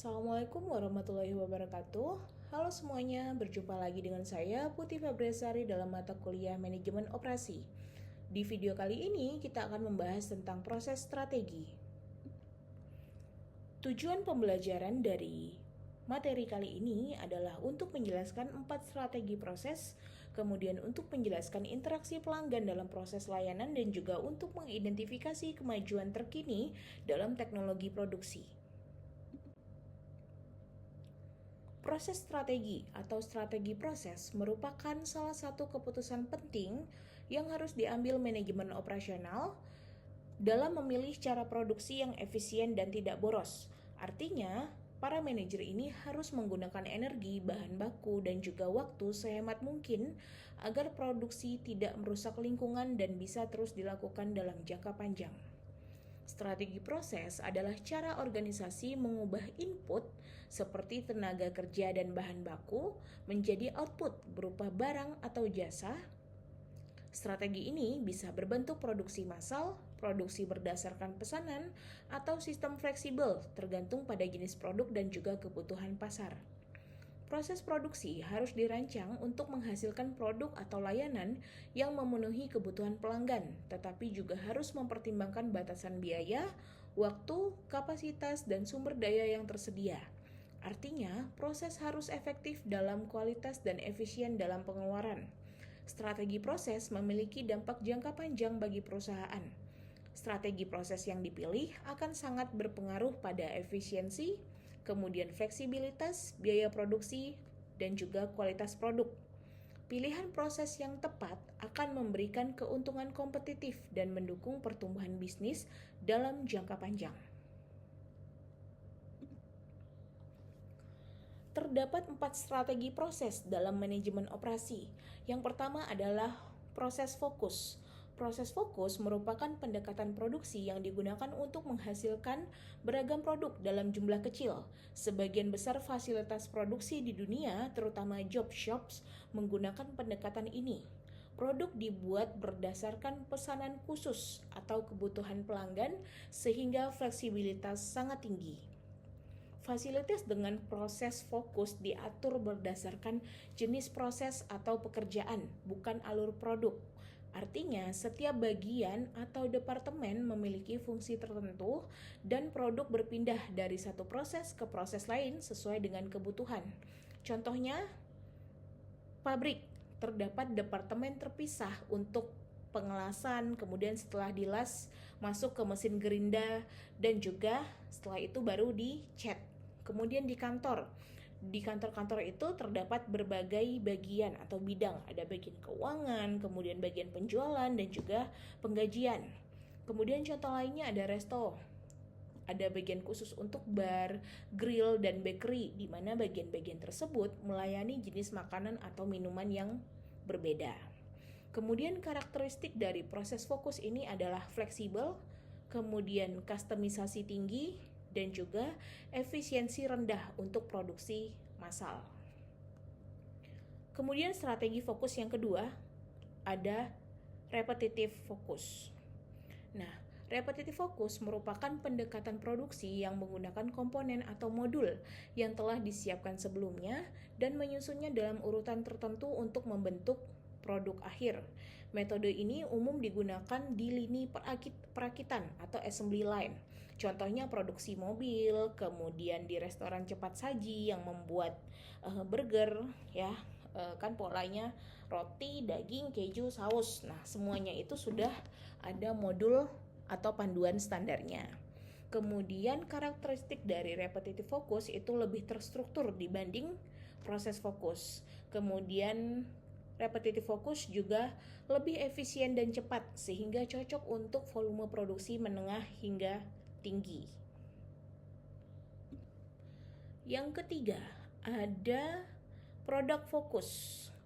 Assalamualaikum warahmatullahi wabarakatuh. Halo semuanya, berjumpa lagi dengan saya Putih Febriasari dalam mata kuliah Manajemen Operasi. Di video kali ini kita akan membahas tentang proses strategi. Tujuan pembelajaran dari materi kali ini adalah untuk menjelaskan 4 strategi proses, kemudian untuk menjelaskan interaksi pelanggan dalam proses layanan dan juga untuk mengidentifikasi kemajuan terkini dalam teknologi produksi. Proses strategi atau strategi proses merupakan salah satu keputusan penting yang harus diambil manajemen operasional dalam memilih cara produksi yang efisien dan tidak boros. Artinya, para manajer ini harus menggunakan energi, bahan baku, dan juga waktu sehemat mungkin agar produksi tidak merusak lingkungan dan bisa terus dilakukan dalam jangka panjang. Strategi proses adalah cara organisasi mengubah input seperti tenaga kerja dan bahan baku menjadi output berupa barang atau jasa. Strategi ini bisa berbentuk produksi massal, produksi berdasarkan pesanan, atau sistem fleksibel tergantung pada jenis produk dan juga kebutuhan pasar. Proses produksi harus dirancang untuk menghasilkan produk atau layanan yang memenuhi kebutuhan pelanggan, tetapi juga harus mempertimbangkan batasan biaya, waktu, kapasitas, dan sumber daya yang tersedia. Artinya, proses harus efektif dalam kualitas dan efisien dalam pengeluaran. Strategi proses memiliki dampak jangka panjang bagi perusahaan. Strategi proses yang dipilih akan sangat berpengaruh pada efisiensi, kemudian fleksibilitas, biaya produksi, dan juga kualitas produk. Pilihan proses yang tepat akan memberikan keuntungan kompetitif dan mendukung pertumbuhan bisnis dalam jangka panjang. Terdapat 4 strategi proses dalam manajemen operasi. Yang pertama adalah proses fokus. Proses fokus merupakan pendekatan produksi yang digunakan untuk menghasilkan beragam produk dalam jumlah kecil. Sebagian besar fasilitas produksi di dunia, terutama job shops, menggunakan pendekatan ini. Produk dibuat berdasarkan pesanan khusus atau kebutuhan pelanggan sehingga fleksibilitas sangat tinggi. Fasilitas dengan proses fokus diatur berdasarkan jenis proses atau pekerjaan, bukan alur produk. Artinya, setiap bagian atau departemen memiliki fungsi tertentu dan produk berpindah dari satu proses ke proses lain sesuai dengan kebutuhan. Contohnya, pabrik terdapat departemen terpisah untuk pengelasan, kemudian setelah dilas masuk ke mesin gerinda dan juga setelah itu baru dicat. Kemudian di kantor-kantor itu terdapat berbagai bagian atau bidang. Ada bagian keuangan, kemudian bagian penjualan dan juga penggajian. Kemudian contoh lainnya ada resto. Ada bagian khusus untuk bar, grill, dan bakery, di mana bagian-bagian tersebut melayani jenis makanan atau minuman yang berbeda. Kemudian karakteristik dari proses fokus ini adalah fleksibel, kemudian kustomisasi tinggi, dan juga efisiensi rendah untuk produksi massal. Kemudian strategi fokus yang kedua ada repetitive focus. Nah, repetitive focus merupakan pendekatan produksi yang menggunakan komponen atau modul yang telah disiapkan sebelumnya dan menyusunnya dalam urutan tertentu untuk membentuk produk akhir. Metode ini umum digunakan di lini perakitan atau assembly line. Contohnya produksi mobil, kemudian di restoran cepat saji yang membuat burger, ya, kan polanya roti, daging, keju, saus. Nah, semuanya itu sudah ada modul atau panduan standarnya. Kemudian karakteristik dari repetitive focus itu lebih terstruktur dibanding proses fokus. Kemudian repetitive focus juga lebih efisien dan cepat sehingga cocok untuk volume produksi menengah hingga tinggi. Yang ketiga, ada product focus.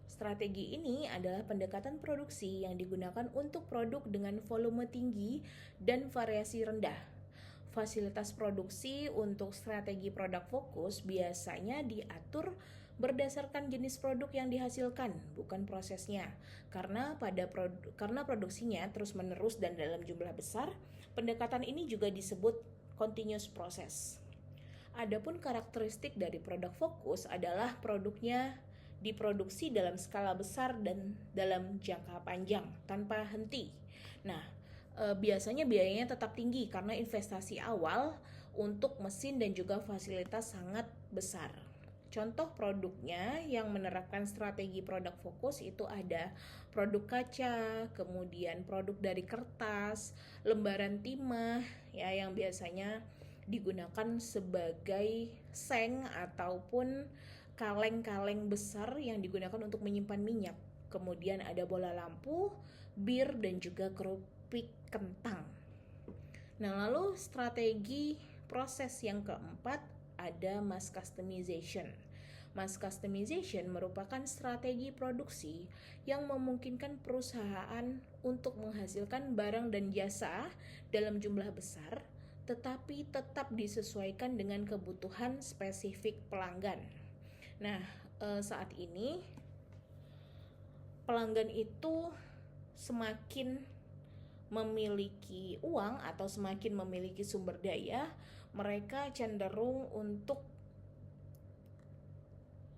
Strategi ini adalah pendekatan produksi yang digunakan untuk produk dengan volume tinggi dan variasi rendah. Fasilitas produksi untuk strategi product focus biasanya diatur berdasarkan jenis produk yang dihasilkan, bukan prosesnya. Karena produksinya terus-menerus dan dalam jumlah besar, pendekatan ini juga disebut continuous process. Adapun karakteristik dari produk fokus adalah produknya diproduksi dalam skala besar dan dalam jangka panjang tanpa henti. Nah, biasanya biayanya tetap tinggi karena investasi awal untuk mesin dan juga fasilitas sangat besar. Contoh produknya yang menerapkan strategi produk fokus itu ada produk kaca, kemudian produk dari kertas, lembaran timah ya yang biasanya digunakan sebagai seng ataupun kaleng-kaleng besar yang digunakan untuk menyimpan minyak. Kemudian ada bola lampu, bir dan juga keripik kentang. Nah, lalu strategi proses yang keempat ada mass customization. Mass customization merupakan strategi produksi yang memungkinkan perusahaan untuk menghasilkan barang dan jasa dalam jumlah besar, tetapi tetap disesuaikan dengan kebutuhan spesifik pelanggan. Nah, saat ini pelanggan itu semakin memiliki uang atau semakin memiliki sumber daya, mereka cenderung untuk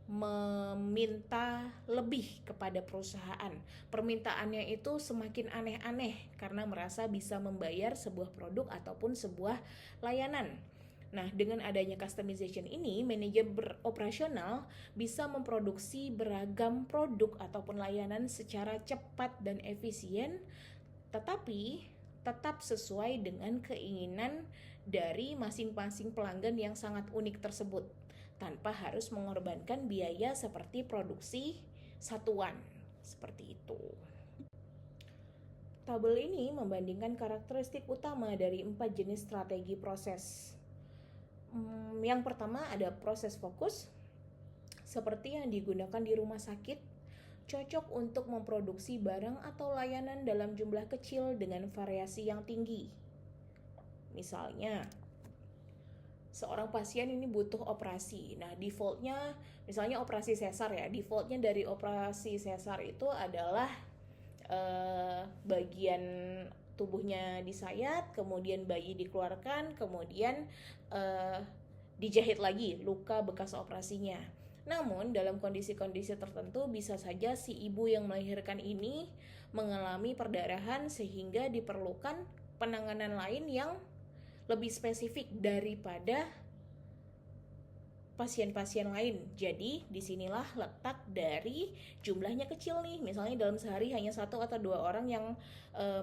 meminta lebih kepada perusahaan. Permintaannya itu semakin aneh-aneh karena merasa bisa membayar sebuah produk ataupun sebuah layanan. Nah, dengan adanya customization ini, manajer operasional bisa memproduksi beragam produk ataupun layanan secara cepat dan efisien, tetapi tetap sesuai dengan keinginan dari masing-masing pelanggan yang sangat unik tersebut, tanpa harus mengorbankan biaya seperti produksi satuan. Seperti itu. Tabel ini membandingkan karakteristik utama dari 4 jenis strategi proses. Yang pertama ada proses fokus, seperti yang digunakan di rumah sakit, cocok untuk memproduksi barang atau layanan dalam jumlah kecil dengan variasi yang tinggi. Misalnya, seorang pasien ini butuh operasi. Nah, defaultnya misalnya operasi sesar ya. Defaultnya dari operasi sesar itu adalah bagian tubuhnya disayat, kemudian bayi dikeluarkan, kemudian dijahit lagi luka bekas operasinya. Namun dalam kondisi-kondisi tertentu bisa saja si ibu yang melahirkan ini mengalami perdarahan sehingga diperlukan penanganan lain yang lebih spesifik daripada pasien-pasien lain. Jadi disinilah letak dari jumlahnya kecil nih. Misalnya dalam sehari hanya 1 atau 2 orang yang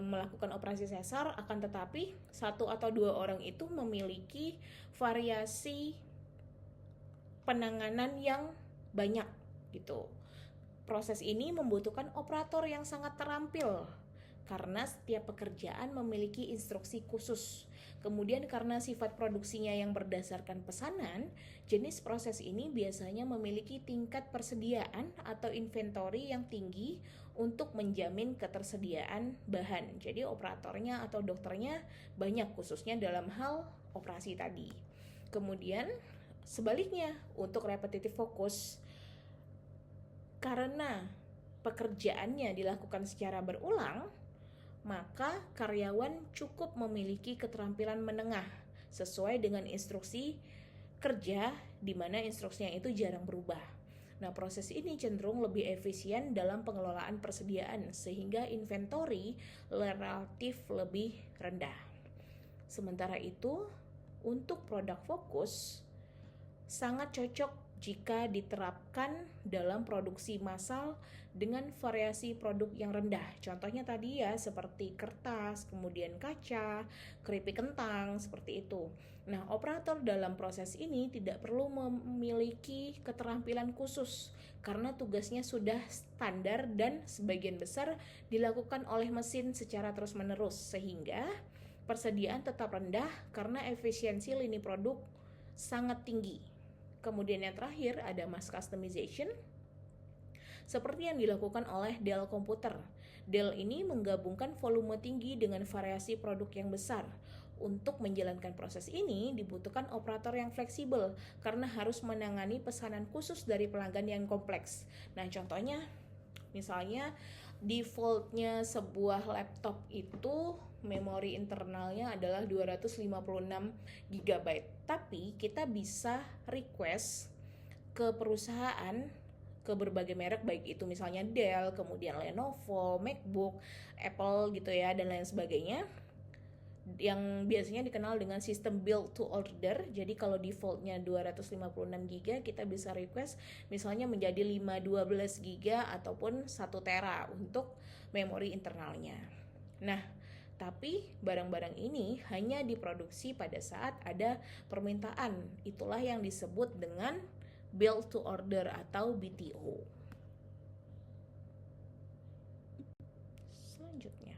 melakukan operasi sesar, akan tetapi 1 atau 2 orang itu memiliki variasi penanganan yang banyak gitu. Proses ini membutuhkan operator yang sangat terampil karena setiap pekerjaan memiliki instruksi khusus. Kemudian karena sifat produksinya yang berdasarkan pesanan, jenis proses ini biasanya memiliki tingkat persediaan atau inventory yang tinggi untuk menjamin ketersediaan bahan. Jadi operatornya atau dokternya banyak khususnya dalam hal operasi tadi. Kemudian sebaliknya untuk repetitive fokus, karena pekerjaannya dilakukan secara berulang, maka karyawan cukup memiliki keterampilan menengah sesuai dengan instruksi kerja di mana instruksinya itu jarang berubah. Nah, proses ini cenderung lebih efisien dalam pengelolaan persediaan sehingga inventory relatif lebih rendah. Sementara itu, untuk produk fokus sangat cocok jika diterapkan dalam produksi massal dengan variasi produk yang rendah. Contohnya tadi ya seperti kertas, kemudian kaca, keripik kentang, seperti itu. Nah, operator dalam proses ini tidak perlu memiliki keterampilan khusus karena tugasnya sudah standar dan sebagian besar dilakukan oleh mesin secara terus-menerus sehingga persediaan tetap rendah karena efisiensi lini produk sangat tinggi. Kemudian yang terakhir ada mass customization, seperti yang dilakukan oleh Dell Computer. Dell ini menggabungkan volume tinggi dengan variasi produk yang besar. Untuk menjalankan proses ini dibutuhkan operator yang fleksibel karena harus menangani pesanan khusus dari pelanggan yang kompleks. Nah, contohnya misalnya defaultnya sebuah laptop itu memori internalnya adalah 256 GB. Tapi kita bisa request ke perusahaan, ke berbagai merek, baik itu misalnya Dell, kemudian Lenovo, MacBook, Apple gitu ya, dan lain sebagainya, yang biasanya dikenal dengan sistem build to order. Jadi kalau defaultnya 256 GB, kita bisa request misalnya menjadi 512 GB ataupun 1 tera untuk memori internalnya. Nah, tapi barang-barang ini hanya diproduksi pada saat ada permintaan. Itulah yang disebut dengan build to order atau BTO. Selanjutnya,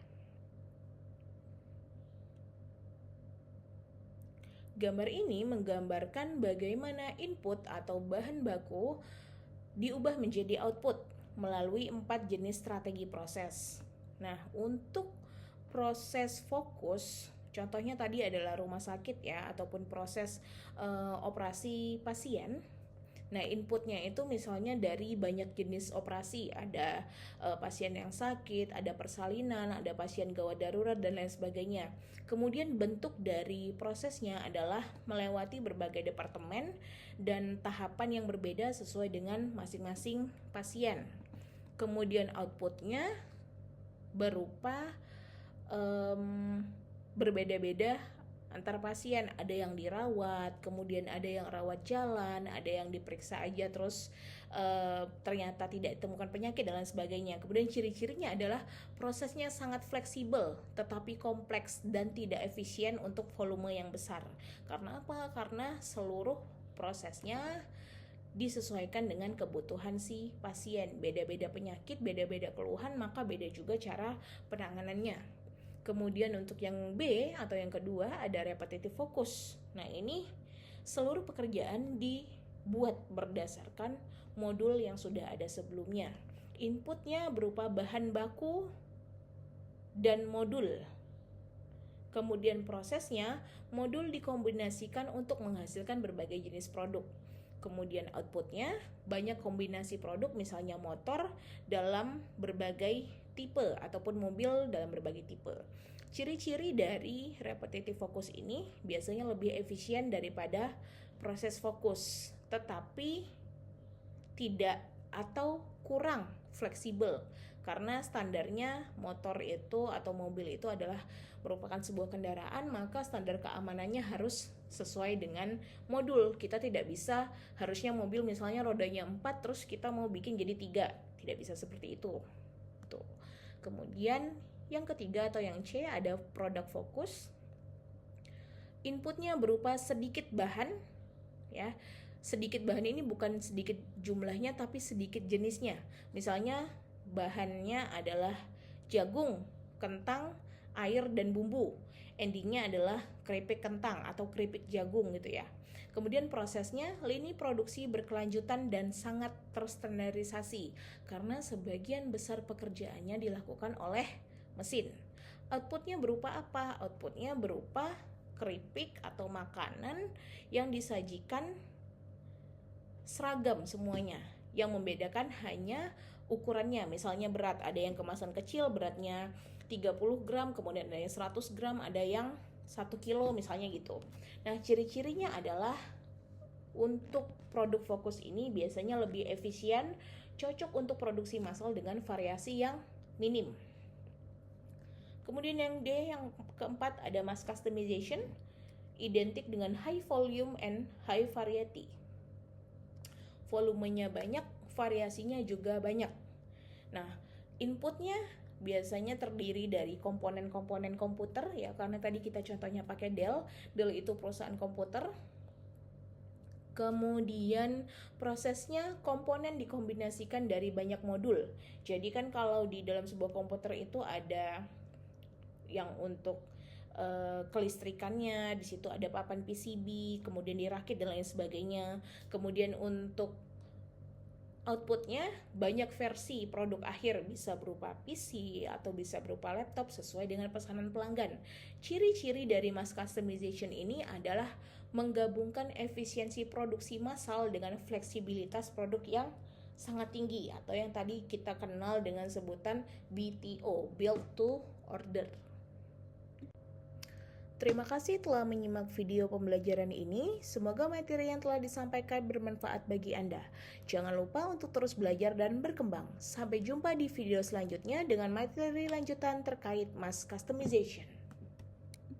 gambar ini menggambarkan bagaimana input atau bahan baku diubah menjadi output melalui 4 jenis strategi proses. Nah, untuk proses fokus, contohnya tadi adalah rumah sakit ya, ataupun proses operasi pasien. Nah, inputnya itu misalnya dari banyak jenis operasi, ada pasien yang sakit, ada persalinan, ada pasien gawat darurat, dan lain sebagainya. Kemudian bentuk dari prosesnya adalah melewati berbagai departemen dan tahapan yang berbeda sesuai dengan masing-masing pasien. Kemudian outputnya berupa berbeda-beda antar pasien. Ada yang dirawat, kemudian ada yang rawat jalan, ada yang diperiksa aja terus ternyata tidak ditemukan penyakit dan lain sebagainya. Kemudian ciri-cirinya adalah prosesnya sangat fleksibel tetapi kompleks dan tidak efisien untuk volume yang besar. Karena apa? Karena seluruh prosesnya disesuaikan dengan kebutuhan si pasien. Beda-beda penyakit, beda-beda keluhan, maka beda juga cara penanganannya. Kemudian untuk yang B atau yang kedua ada repetitive focus. Nah, ini seluruh pekerjaan dibuat berdasarkan modul yang sudah ada sebelumnya. Inputnya berupa bahan baku dan modul. Kemudian prosesnya, modul dikombinasikan untuk menghasilkan berbagai jenis produk. Kemudian outputnya banyak kombinasi produk, misalnya motor dalam berbagai tipe ataupun mobil dalam berbagai tipe. Ciri-ciri dari repetitive focus ini biasanya lebih efisien daripada proses fokus, tetapi tidak atau kurang fleksibel karena standarnya motor itu atau mobil itu adalah merupakan sebuah kendaraan, maka standar keamanannya harus sesuai dengan modul. Kita tidak bisa harusnya mobil misalnya rodanya 4 terus kita mau bikin jadi 3, tidak bisa seperti itu. Tuh. Kemudian yang ketiga atau yang C ada product focus. Inputnya berupa sedikit bahan ya. Sedikit bahan ini bukan sedikit jumlahnya tapi sedikit jenisnya. Misalnya bahannya adalah jagung, kentang, air, dan bumbu. Endingnya adalah keripik kentang atau keripik jagung gitu ya. Kemudian prosesnya lini produksi berkelanjutan dan sangat terstandarisasi karena sebagian besar pekerjaannya dilakukan oleh mesin. Outputnya berupa apa? Outputnya berupa keripik atau makanan yang disajikan seragam semuanya. Yang membedakan hanya ukurannya, misalnya berat, ada yang kemasan kecil beratnya 30 gram, kemudian ada yang 100 gram, ada yang 1 kilo misalnya gitu. Nah, ciri-cirinya adalah untuk produk fokus ini biasanya lebih efisien, cocok untuk produksi massal dengan variasi yang minim. Kemudian yang D, yang keempat ada mass customization, identik dengan high volume and high variety. Volumenya banyak, variasinya juga banyak. Nah, inputnya biasanya terdiri dari komponen-komponen komputer ya, karena tadi kita contohnya pakai Dell. Dell itu perusahaan komputer. Kemudian prosesnya komponen dikombinasikan dari banyak modul. Jadi kan kalau di dalam sebuah komputer itu ada yang untuk kelistrikannya, di situ ada papan PCB, kemudian dirakit dan lain sebagainya. Kemudian untuk outputnya banyak versi produk akhir, bisa berupa PC atau bisa berupa laptop sesuai dengan pesanan pelanggan. Ciri-ciri dari mass customization ini adalah menggabungkan efisiensi produksi massal dengan fleksibilitas produk yang sangat tinggi atau yang tadi kita kenal dengan sebutan BTO, build to order. Terima kasih telah menyimak video pembelajaran ini. Semoga materi yang telah disampaikan bermanfaat bagi Anda. Jangan lupa untuk terus belajar dan berkembang. Sampai jumpa di video selanjutnya dengan materi lanjutan terkait mass customization.